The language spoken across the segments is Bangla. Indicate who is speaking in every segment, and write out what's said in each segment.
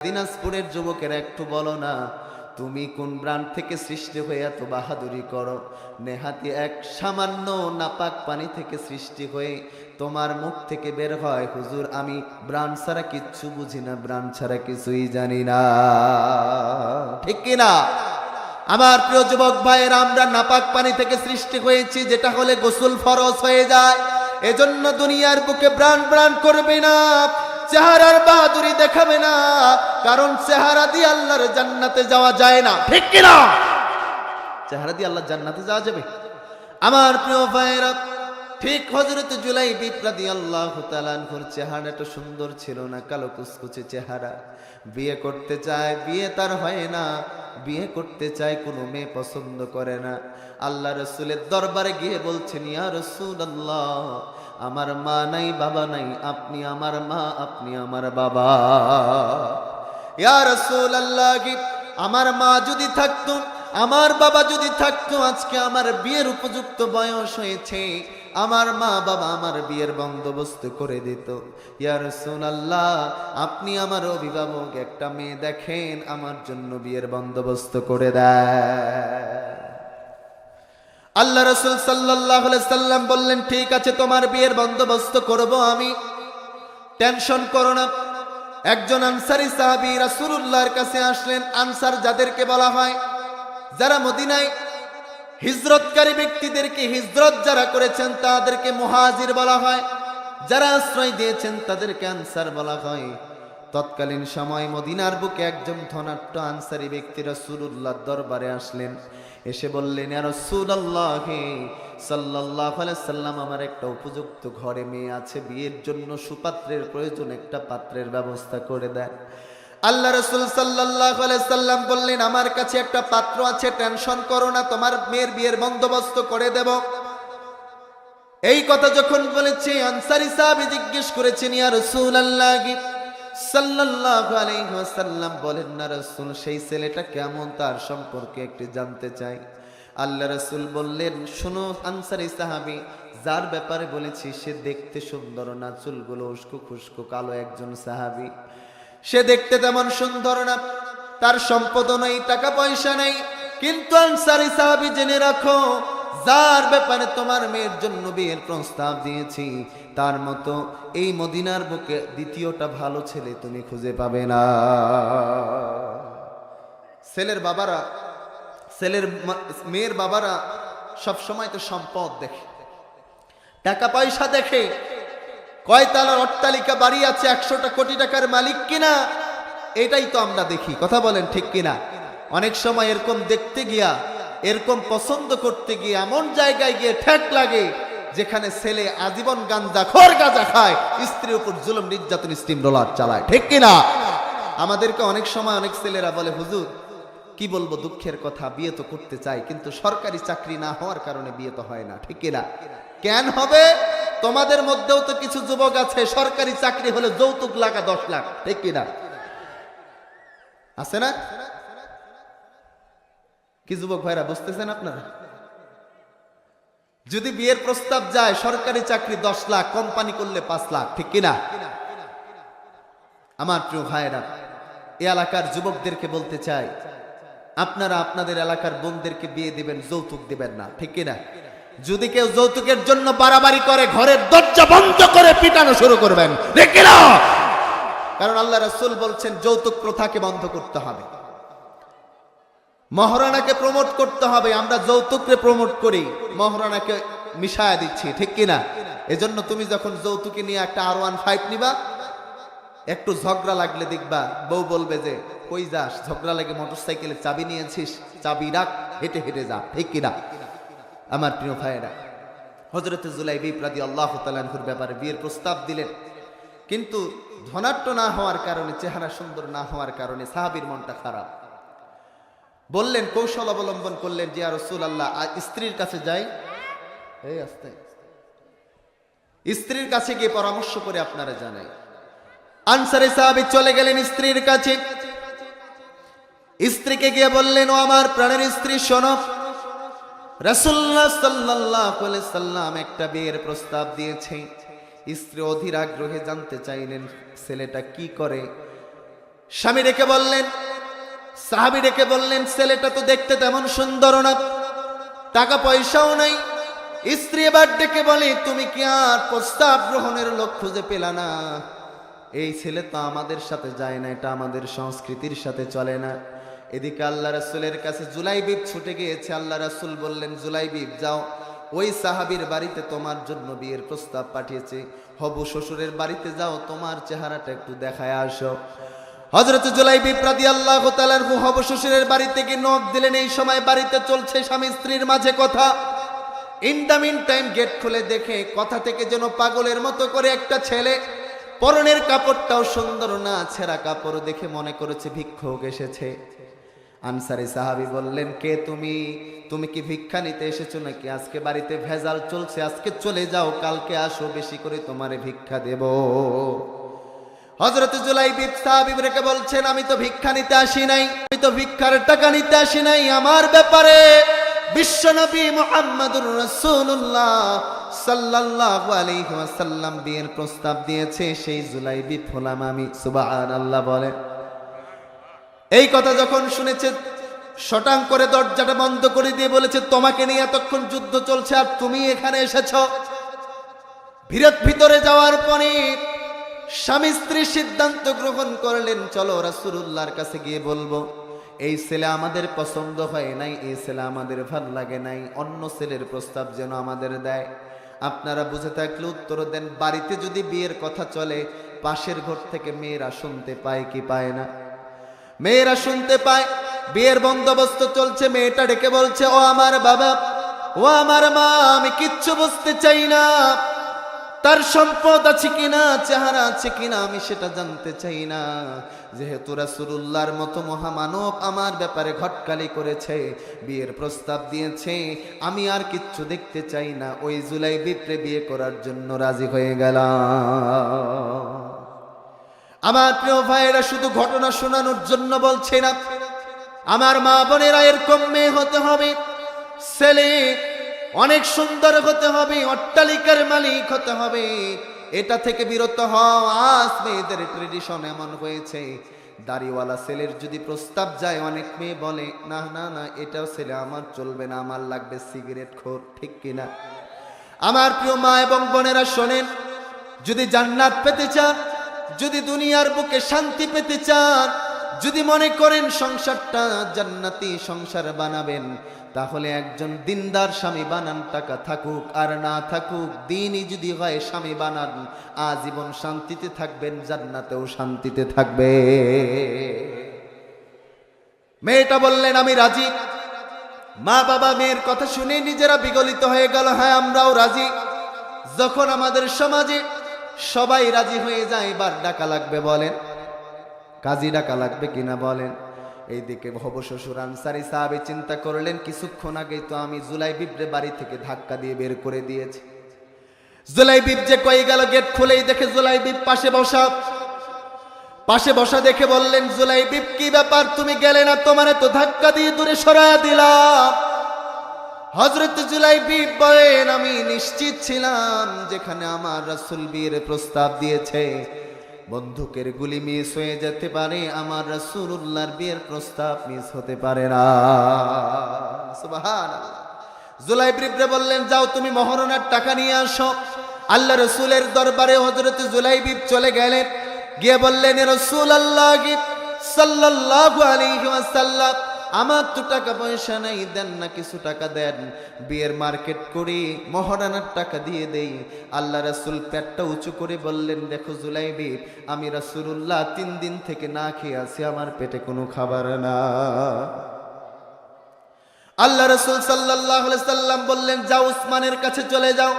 Speaker 1: দিনাজপুরের যুবকেরা একটু বলো না, তুমি কোন ব্রান্ড থেকে সৃষ্টি হয়ে এত বাহাদুরি করো? নেহাতি এক সামান্য নাপাক পানি থেকে সৃষ্টি হয়ে তোমার মুখ থেকে বের হয়, হুজুর আমি ব্রান্ড ছাড়া কিচ্ছু বুঝি না, ব্রান্ড ছাড়া কিছুই জানি না। ঠিক কিনা? আমার প্রিয় যুবক ভাইয়েরা, আমরা নাপাক পানি থেকে সৃষ্টি হয়েছি, যেটা হলে গোসল ফরজ হয়ে যায়। এজন্য দুনিয়ার বুকে ব্রান্ড ব্রান্ড করবে না, চেহারার বাহাদুরি দেখাবে না, কারণ চেহারা দিয়ে আল্লাহর জান্নাতে যাওয়া যায় না। ঠিক কিনা? চেহারা দিয়ে আল্লাহর জান্নাতে যাওয়া যাবে? আমার প্রিয় ভাইয়েরা, ঠিক হযরত জুলাইবি রাদিয়াল্লাহু তাআলা আনহুর চেহারাটা সুন্দর ছিল না, কালো কুচকুচে চেহারা। বিয়ে করতে চায়, বিয়ে তার হয় না। বিয়ে করতে চায়, কোনো মেয়ে পছন্দ করে না। আল্লাহ রাসূলের দরবারে গিয়ে বলছেন, ইয়া রাসূলুল্লাহ, আমার মা নাই, বাবা নাই, আপনি আমার মা, আপনি আমার বাবা। ইয়া রাসূলুল্লাহ, আমার মা যদি থাকতো, আমার বাবা যদি থাকতো, আজকে আমার বিয়ের উপযুক্ত বয়স হয়েছে, আমার মা বাবা আমার বিয়ের বন্দোবস্ত করে দিত। ইয়া রাসূলুল্লাহ, আপনি আমার অভিভাবক, একটা মেয়ে দেখেন, আমার জন্য বিয়ের বন্দোবস্ত করে দেয়। আল্লাহ রাসূল সাল্লাল্লাহু আলাইহি সাল্লাম বললেন, ঠিক আছে, তোমার বিয়ের বন্দোবস্ত করব আমি, টেনশন করো না। একজন আনসারী সাহাবী রাসূলুল্লাহর কাছে আসলেন। আনসার যাদেরকে বলা হয়, যারা মদিনায় হিজরতকারী ব্যক্তিদেরকে, হিজরত যারা করেছেন তাদেরকে মুহাজির বলা হয়, যারা আশ্রয় দিয়েছেন তাদেরকে আনসার বলা হয়। তৎকালীন সময় মদিনার বুকে একজন ধনাঢ্য আনসারী ব্যক্তি রাসূলুল্লাহর দরবারে আসলেন। এসে বললেন, ইয়া রাসূলুল্লাহ সাল্লাল্লাহু আলাইহি সাল্লাম, আমার একটা উপযুক্ত ঘরে মেয়ে আছে, বিয়ের জন্য সুপাত্রের প্রয়োজন, একটা পাত্রের ব্যবস্থা করে দেন। আল্লাহ রাসূল সাল্লাল্লাহু আলাইহি সাল্লাম বললেন, আমার কাছে একটা পাত্র আছে, টেনশন করো না, তোমার মেয়ের বিয়ের বন্দোবস্ত করে দেব। এই কথা যখন বলেছে, আনসারী সাহাবী জিজ্ঞেস করেছেন, ইয়া রাসূলুল্লাহ সাল্লাল্লাহু আলাইহি ওয়াসাল্লাম, বলেন না রাসূল, সেই ছেলেটা কেমন, তার সম্পর্কে একটু জানতে চাই। আল্লাহ রাসূল বললেন, শোনো আনসারী সাহাবী, যার ব্যাপারে বলেছি সে দেখতে সুন্দর না, চুলগুলো উস্কো খুস্কো কালো একজন সাহাবী। সে দেখতে তেমন সুন্দর না, তার সম্পদও নেই, টাকা পয়সা নেই, কিন্তু আনসারী সাহাবী জেনে রাখো, যার ব্যাপারে তোমার মেয়ের জন্য বিয়ের প্রস্তাব দিয়েছি, তার মতো এই মদিনার বুকে দ্বিতীয়টা ভালো ছেলে তুমি খুঁজে পাবে না। ছেলের বাবারা, মেয়ের বাবারা সব সময় তো সম্পদ দেখে, টাকা পয়সা দেখে, কয় তালার অট্টালিকা বাড়ি আছে, 100টা কোটি টাকার মালিক কিনা, এটাই তো আমরা দেখি। কথা বলেন ঠিক কিনা? অনেক সময় এরকম দেখতে গিয়া, এরকম পছন্দ করতে গিয়ে এমন জায়গায় গিয়ে ঠেক লাগে যেখানে ছেলে আজীবন গাঁজাখোর, গাঁজা খায়, স্ত্রীর উপর জুলুম নির্যাতন স্টিম রোলার চালায়। ঠিক কিনা? আমাদেরকে অনেক সময় অনেক ছেলেরা বলে, হুজুর কি বলবো, দুঃখের কথা, বিয়ে তো করতে চাই, কিন্তু সরকারি চাকরি না হওয়ার কারণে বিয়ে তো হয় না। ঠিক কিনা? কেন হবে? তোমাদের মধ্যেও তো কিছু যুবক আছে, সরকারি চাকরি হলে যৌতুক লাগা 10 লাখ। ঠিক কিনা? আছে না? কি যুবক ভাইরা বুঝতেছেন আপনারা? যদি বিয়ের প্রস্তাব যায়, সরকারি চাকরি 10 লাখ, কোম্পানি করলে 5 লাখ। ঠিক কিনা? আমার প্রিয় ভাইরা, এই এলাকার যুবকদেরকে বলতে চাই, আপনারা আপনাদের এলাকার বোনদেরকে বিয়ে দিবেন, যৌতুক দিবেন না। ঠিক কিনা? যদি কেউ যৌতুকের জন্য বাড়াবাড়ি করে, ঘরের দরজা বন্ধ করে পিটানো শুরু করবেন। ঠিক কিনা? কারণ আল্লাহ রাসূল বলছেন, যৌতুক প্রথাকে বন্ধ করতে হবে, মহারানাকে প্রমোট করতে হবে। আমরা যৌতুককে প্রমোট করি, মহারানাকে মিশায়া দিচ্ছি। ঠিক কিনা? এজন্য তুমি যখন যৌতুকে নিয়ে একটা R15 নিবা, একটু ঝগড়া লাগলে দেখবা বউ বলবে যে, কই যাস, ঝগড়া লাগে মোটরসাইকেলের চাবি নিয়েছিস, চাবি রাখ, হেঁটে হেঁটে যা। ঠিক কিনা? আমার প্রিয় ভাইয়েরা, হযরত জুলাইবি রাদিয়াল্লাহু তাআলা আনহুর ব্যাপারে বিয়ের প্রস্তাব দিলেন, কিন্তু ধনাঢ্য না হওয়ার কারণে, চেহারা সুন্দর না হওয়ার কারণে সাহাবীর মনটা খারাপ। বললেন, কৌশল অবলম্বন করলেন যে, ইয়া রাসূলুল্লাহ, স্ত্রীর কাছে যাই, এই আস্তে, স্ত্রীর কাছে গিয়ে পরামর্শ করে আপনারা জানাই। আনসারী সাহাবী চলে গেলেন স্ত্রীর কাছে। স্ত্রীকে গিয়ে বললেন, ও আমার প্রাণের স্ত্রী, শোনো, রাসূলুল্লাহ সাল্লাল্লাহু আলাইহি সাল্লাম একটা বিয়ের প্রস্তাব দিয়েছে। স্ত্রী অধীর আগ্রহে জানতে চাইলেন ছেলেটা কি করে। স্বামী ডেকে বললেন, সাহাবী ডেকে বললেন, ছেলেটা তো দেখতে তেমন সুন্দর না, টাকা পয়সাও নাই। স্ত্রী এবার ডেকে বলে, তুমি কি আর প্রস্তাব গ্রহণের লোক খুঁজে পেলা না? এই ছেলে তো আমাদের সাথে যায় না, এটা আমাদের সংস্কৃতির সাথে চলে না। এদিকে আল্লাহ রাসূলের কাছে জুলাইবিব ছুটে গিয়েছে। আল্লাহ রাসূল বললেন, জুলাইবিব যাও, ওই সাহাবীর বাড়িতে তোমার জন্য বিয়ের প্রস্তাব পাঠিয়েছে, হবু শ্বশুরের বাড়িতে যাও, তোমার চেহারাটা একটু দেখায় আসো। হযরত জুলাইবিব রাদিয়াল্লাহু তাআলা হবু শ্বশুরের বাড়িতে গিয়ে নক দিলেন। এই সময় বাড়িতে চলছে স্বামী স্ত্রীর মাঝে কথা। In the mean time gate খুলে দেখে কথা থেকে যেন পাগলের মতো করে একটা ছেলে, পরনের কাপড়টাও সুন্দর না, ছেঁড়া কাপড় দেখে মনে করেছে ভিক্ষুক এসেছে। আনসারী সাহাবী বললেন, কে তুমি? তুমি কি ভিক্ষা নিতে এসেছো নাকি? আজকে বাড়িতে ভেজাল চলছে, আজকে চলে যাও, কালকে আসো, বেশি করে তোমারে ভিক্ষা দেব। হযরত জুলাইবিব সাহাবী রেখে বলছেন, আমি তো ভিক্ষা নিতে আসি নাই, আমি তো ভিক্ষার টাকা নিতে আসি নাই। আমার ব্যাপারে বিশ্বনবী মুহাম্মদুর রাসূলুল্লাহ সাল্লাল্লাহু আলাইহি ওয়াসাল্লাম বিয়ের প্রস্তাব দিয়েছে, সেই জুলাইবিব হলাম আমি। সুবহানাল্লাহ বলে। এই কথা যখন শুনেছে, শটাং করে দরজাটা বন্ধ করে দিয়ে বলেছে, তোমাকে নিয়ে এতক্ষণ যুদ্ধ চলছে আর তুমি এখানে এসেছো। ভিতরে যাওয়ার পরে স্বামী স্ত্রী সিদ্ধান্ত গ্রহণ করলেন, চলো রাসূলুল্লাহর কাছে গিয়ে বলবো, এই ছেলে আমাদের পছন্দ হয় নাই, এই ছেলে আমাদের ভাল লাগে নাই, অন্য ছেলের প্রস্তাব যেন আমাদের দেয়। আপনারা বুঝে থাকলে উত্তর দেন। বাড়িতে যদি বিয়ের কথা চলে, পাশের ঘর থেকে মেয়েরা শুনতে পায় কি পায় না? মেয়েরা শুনতে পায়। বিয়ের বন্দোবস্ত চলছে, মেয়েটা ডেকে বলছে, ও আমার বাবা, ও আমার মা, আমি কিচ্ছু বুঝতে চাই না, তার সম্পদ আছে কিনা, চেহারা আছে কিনা, আমি সেটা জানতে চাই না। যেহেতু রাসূলুল্লাহর মতো মহামানব আমার ব্যাপারে ঘটকালি করেছে, বিয়ের প্রস্তাব দিয়েছে, আমি আর কিচ্ছু দেখতে চাই না। ওই জুলাইবিবকে বিয়ে করার জন্য রাজি হয়ে গেলাম। আমার প্রিয় ভাইয়েরা, শুধু ঘটনা শোনানোর জন্য বলছে না, আমার মা বোনেরা, এরকম মেয়ে হতে হবে, ছেলে অনেক সুন্দর হতে হবে, অট্টালিকার মালিক হতে হবে, এটা থেকে বিরত হও। আজ মেয়েদের ট্রেডিশন এমন হয়েছে, দাড়িওয়ালা ছেলের যদি প্রস্তাব যায়, অনেক মেয়ে বলে, না না না, এটাও ছেলে আমার চলবে না, আমার লাগবে সিগারেট খোর। ঠিক কিনা? আমার প্রিয় মা এবং বোনেরা শোনেন, যদি জান্নাত পেতে চান, যদি দুনিয়ার বুকে শান্তি পেতে চান, যদি মনে করেন সংসারটা জান্নাতি সংসার বানাবেন, তাহলে একজন দিনদার স্বামী বানান। টাকা থাকুক আর না থাকুক, দিনই যদি হয় স্বামী বানান, আজীবন শান্তিতে থাকবেন, জান্নাতেও শান্তিতে থাকবে। মেয়েটা বললেন, আমি রাজি। মা বাবা মেয়ের কথা শুনে নিজেরা বিগলিত হয়ে গেল, হ্যাঁ আমরাও রাজি। যখন আমাদের সমাজে সবাই রাজি হয়ে যায়, এবার ডাকা লাগবে, বলেন কাজী ডাকা লাগবে কিনা বলেন। এইদিকে হবু শ্বশুর আনসারী সাহাবী চিন্তা করলেন, কিছুক্ষণ আগেই তো আমি জুলাইবিবরে বাড়ি থেকে ধাক্কা দিয়ে বের করে দিয়েছি। জুলাইবিব যে কই গেল, গেট খুলেই দেখে জুলাইবিব পাশে বসা দেখে বললেন, জুলাইবিব কি ব্যাপার, তুমি গেলে না? তোমারে তো ধাক্কা দিয়ে দূরে সরায়া দিলাম। হযরত জুলাইবিব বলেন, আমি নিশ্চিত ছিলাম যেখানে আমার রাসূল বিয়ের প্রস্তাব দিয়েছে, বন্দুকের গুলি মিস হয়ে যেতে পারে, আমার রাসূলুল্লাহর বিয়ের প্রস্তাব মিস হতে পারে না। সুবহানাল্লাহ। জুলাইবিবরে বললেন, যাও তুমি মহরণার টাকা নিয়ে আসো। আল্লাহ রাসূলের দরবারে হযরত জুলাইবিব চলে গেলেন, গিয়ে বললেন, রাসূলুল্লাহ সাল্লাল্লাহু আলাইহি ওয়াসাল্লাম, আমার তো টাকা পয়সা নাই, দেন না কিছু টাকা দেন, বিয়ের মার্কেট করি, মহারানার টাকা দিয়ে দেই। আল্লাহ রাসূল পেটটা উঁচু করে বললেন, দেখো জুলাইবিব, আমি রাসূলুল্লাহ 3 দিন থেকে না খেয়ে আছি, আমার পেটে কোনো খাবার না। আল্লাহ রাসূল সাল্লাল্লাহু আলাইহি সাল্লাম বললেন, যাও উসমানের কাছে চলে যাও।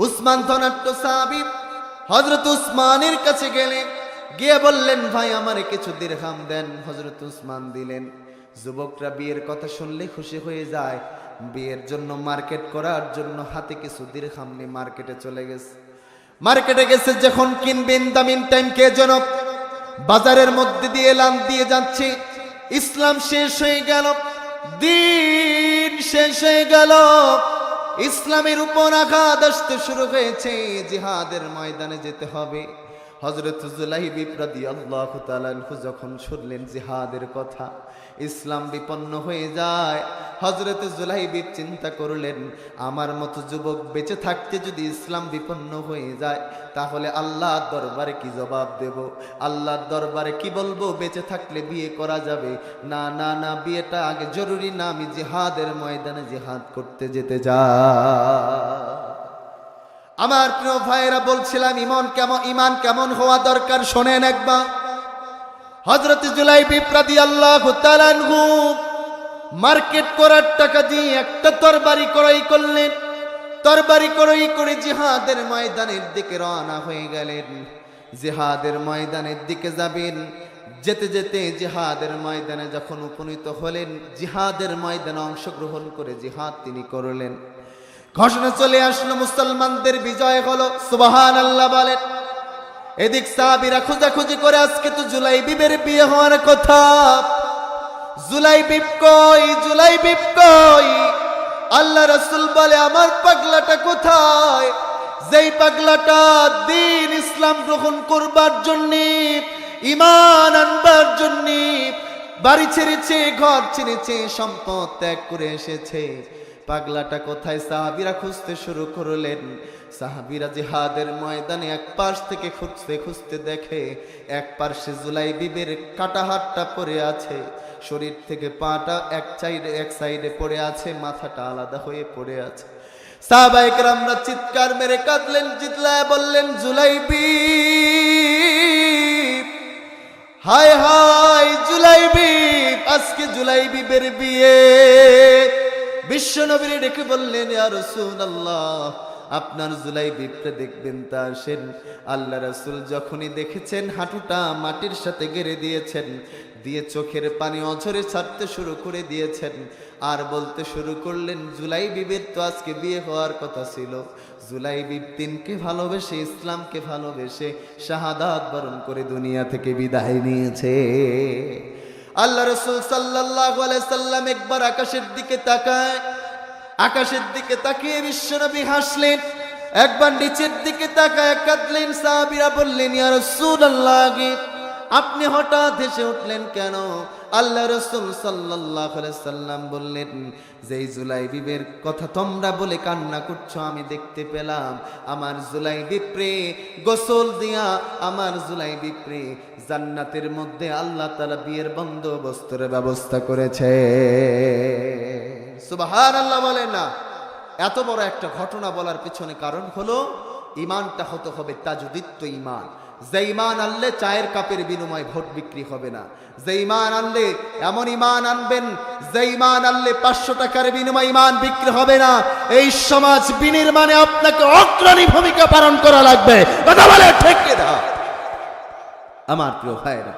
Speaker 1: উসমান ধনাঢ্য সাহাবী, হযরত উসমানের কাছে গেলেন, গিয়ে বললেন, ভাই আমারে কিছু দিরহাম দেন। হযরত উসমান দিলেন। যুবকরা বিয়ের কথা শুনলে খুশি হয়ে যায়, বিয়ের জন্য মার্কেট করার জন্য হাতে কিছু দিরহাম নিয়ে মার্কেটে চলে গেছে। মার্কেটে গেছে যখন কিনবেন, দামিন টাইম কে যেন বাজারের মধ্যে দিয়ে এলান দিয়ে যাচ্ছে, ইসলাম শেষ হয়ে গেল, দিন শেষ হয়ে গেল, ইসলামের উপর আঘাত আসতে শুরু হয়েছে, জিহাদের ময়দানে যেতে হবে। হযরত জুলাইবিব রাদিয়াল্লাহু তাআলা আনহু যখন শুনলেন জিহাদের কথা, ইসলাম বিপন্ন হয়ে যায়, হযরত জুলাইবিব চিন্তা করলেন, আমার মতো যুবক বেঁচে থাকতে যদি ইসলাম বিপন্ন হয়ে যায়, তাহলে আল্লাহর দরবারে কি জবাব দেব? আল্লাহর দরবারে কি বলবো? বেঁচে থাকলে বিয়ে করা যাবে না, না না, বিয়েটা আগে জরুরি না, আমি জিহাদের ময়দানে জিহাদ করতে যেতে চাই। আমার প্রিয় ভাইরা, বলছিলাম ঈমান কেমন হওয়া দরকার শোনেন একবার। হযরত জুলাইবিব রাদিয়াল্লাহু তাআলা আনহু মার্কেট করার টাকা দিয়ে একটা তরবারি ক্রয় করলেন। তরবারি ক্রয় করে জিহাদের ময়দানের দিকে রওনা হয়ে গেলেন। জিহাদের ময়দানের দিকে যাবেন। যেতে যেতে জিহাদের ময়দানে যখন উপনীত হলেন, জিহাদের ময়দানে অংশগ্রহণ করে জিহাদ তিনি করলেন। ঘোষণা চলে আসলো, মুসলমানদের বিজয় হলো, সুবহানাল্লাহ বলেন। এদিক সাহাবীরা খোঁজাখুঁজি করে, আজকে তো জুলাইবিবের বিয়ে হওয়ার কথা, জুলাইবিব কই, জুলাইবিব কই? আল্লাহ রাসূল বলে, আমার পাগলাটা কোথায়? যেই পাগলাটা দ্বীন ইসলাম গ্রহণ করবার জন্য, ঈমান আনবার জন্য বাড়ি ছেড়েছে, ঘর ছেড়েছে, সম্পদ ত্যাগ করে এসেছে, পাগলাটা কোথায়? সাহাবীরা খুঁজতে শুরু করলেন। সাহাবীরা জিহাদের ময়দানে এক পাশ থেকে খুঁজতে খুঁজতে দেখে এক পাশে জুলাইবিবের কাটা হাতটা পড়ে আছে, শরীর থেকে পাটা এক সাইডে পড়ে আছে, মাথাটা আলাদা হয়ে পড়ে আছে। সাহাবায়ে কেরামরা চিৎকার মেরে কাঁদলেন, চিৎলায় বললেন, জুলাইবিব, হায় হায় জুলাইবিব, আজকে জুলাইবিবের বিয়ে। বিশ্ব নবীরে ডেকে বললেন, ইয়া রাসূলুল্লাহ, আপনার জুলাইবিবকে দেখবেন তা আসেন। আল্লাহ রাসূল যখনই দেখেছেন, হাঁটুটা মাটির সাথে গেড়ে দিয়েছেন, দিয়ে চোখের পানি অঝরে ছাড়তে শুরু করে দিয়েছেন, আর বলতে শুরু করলেন, জুলাইবিবের তো আজকে বিয়ে হওয়ার কথা ছিল। জুলাইবিব দিনকে ভালোবেসে, ইসলামকে ভালোবেসে শাহাদাত বরণ করে দুনিয়া থেকে বিদায় নিয়েছে। আল্লাহ রাসূল সাল্লাল্লাহু আলাইহি সাল্লাম একবার আকাশের দিকে তাকায়, আকাশের দিকে তাকিয়ে বিশ্বনবী হাসলেন, একবার নিচের দিকে তাকায় কাঁদলেন। সাহাবীরা বললেন, ইয়া রাসূলুল্লাহ, আপনি হঠাৎ হেসে উঠলেন কেন? আল্লাহ রাসূল সাল্লাল্লাহু আলাইহি সাল্লাম বললেন, যেই জুলাইবিবের কথা তোমরা বলে কান্না করছো, আমি দেখতে পেলাম আমার জুলাইবিবরে গোসল দিয়া, আমার জুলাইবিবরে জান্নাতের মধ্যে আল্লাহ তাআলা বিয়ের বন্দোবস্তের ব্যবস্থা করেছে। সুবহানাল্লাহ বলেন না? এত বড় একটা ঘটনা বলার পিছনে কারণ হলো, ঈমানটা হতে হবে তাজদীদ ঈমান। যে ঈমান আনলে চায়ের কাপের বিনিময়ে ভোট বিক্রি হবে না। যে ঈমান আনলে এমন ঈমান আনবেন, যে ঈমান আনলে 500 টাকার বিনিময়ে ঈমান বিক্রি হবে না। এই সমাজ বিনির্মাণে আপনাকে অগ্রণী ভূমিকা পালন করা লাগবে। কথা বলে ঠিক কিনা? আমার প্রিয় ভাইরা,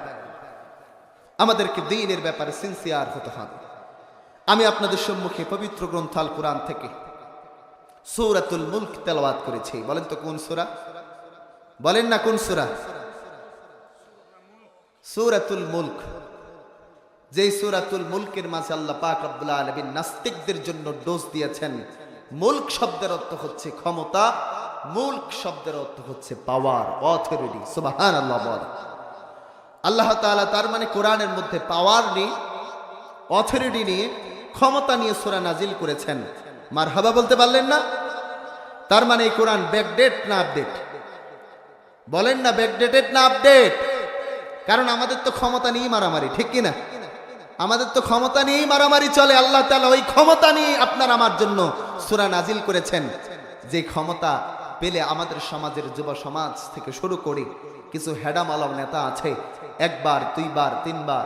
Speaker 1: আমাদেরকে দ্বীনের ব্যাপারে সিনসিয়ার হতে হবে। আমি আপনাদের সম্মুখে পবিত্র গ্রন্থ আল কুরআন থেকে সূরাতুল মুলক তেলাওয়াত করেছি। বলেন তো কোন সূরা? বলেন না কোন সূরা? সূরাতুল মুলক। যেই সূরাতুল মুলকের মাঝে আল্লাহ পাক রব্বুল আলামিন নাস্তিকদের জন্য ডোজ দিয়েছেন। মুলক শব্দের অর্থ হচ্ছে ক্ষমতা, মুলক শব্দের অর্থ হচ্ছে পাওয়ার, অথরিটি। সুবহানাল্লাহ বলেন। আল্লাহ তাআলা তার মানে কোরআনের মধ্যে পাওয়ার নিয়ে, অথরিটি নিয়ে, ক্ষমতা নিয়ে সূরা নাজিল করেছেন। মারহাবা বলতে পারলেন না? তার মানে এই কোরআন ব্যাকডেট না আপডেট? বলেন না ব্যাকডেটেড না আপডেট? কারণ আমাদের তো ক্ষমতা নিয়েই মারামারি, ঠিক কিনা? আমাদের তো ক্ষমতা নিয়েই মারামারি চলে। আল্লাহ তাআলা ওই ক্ষমতা নিয়ে আপনার আমার জন্য সূরা নাজিল করেছেন, যে ক্ষমতা পেলে আমাদের সমাজের যুব সমাজ থেকে শুরু করে কিছু হেডামালম নেতা আছে, একবার দুইবার তিনবার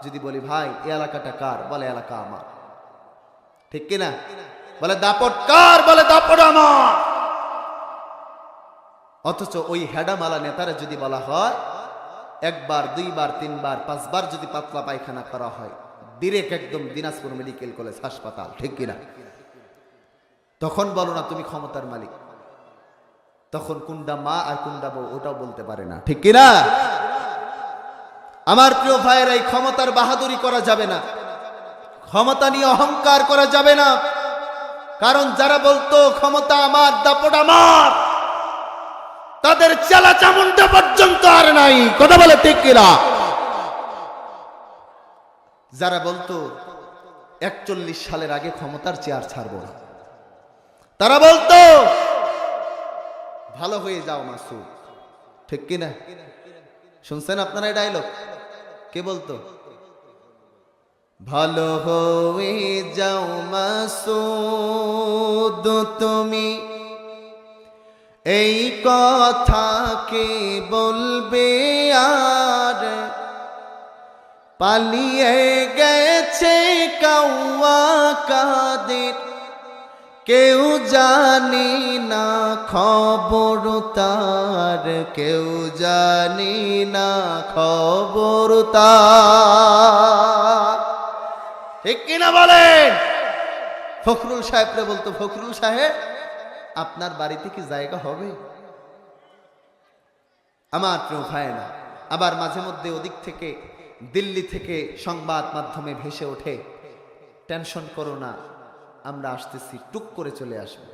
Speaker 1: যদি বলি, ভাই এই এলাকাটা কার? বলে এলাকা আমার, ঠিক কিনা? বলে দাপট কার? বলে দাপট আমার। অথচ ওই হেডামালা নেতারা যদি বলা হয়, একবার দুইবার তিনবার পাঁচবার যদি পাতলা পায়খানা করা হয়, ডিরেক্ট একদম দিনাজপুর মেডিকেল কলেজ হাসপাতাল, ঠিক কিনা? তখন বলো না তুমি ক্ষমতার মালিক। তখন কুন্ডা মা আর কুন্ডা বউ ওটাও বলতে পারে না, ঠিক কিনা? আমার প্রিয় ভাইয়েরা, এই ক্ষমতার বাহাদুরি করা যাবে না, ক্ষমতা নিয়ে অহংকার করা যাবে না। কারণ যারা বলতো ক্ষমতা আমার, দাপট আমার, তাদের চেলা চামুন্ডা পর্যন্ত আর নাই। কথা বলে ঠিক কিনা? যারা বলতো 41 সালের আগে ক্ষমতার চেয়ার ছাড়বো না, তারা বলতো ভালো হয়ে যাও মাসুদ। ঠিক কিনা? শুনছেন আপনারা এই ডায়লগ? কে বলতো? ভালো হয়ে যাও মাসুদ তুমি, এই কথা কে বলবে আর? পালিয়ে গেছে কাওয়া কাদের, কেউ জানি না খবর তার, কেউ জানি না খবর তার। ঠিক কিনা বলেন? ফখরুল সাহেবরে বলতো, ফখরুল সাহেব আপনার বাড়িতে কি জায়গা হবে? আমার প্রিয় ভাইয়েরা, আবার মাঝে মধ্যে ওদিক থেকে দিল্লি থেকে সংবাদ মাধ্যমে ভেসে ওঠে, টেনশন করো না, আমরা আসতেছি, টুক করে চলে আসবো।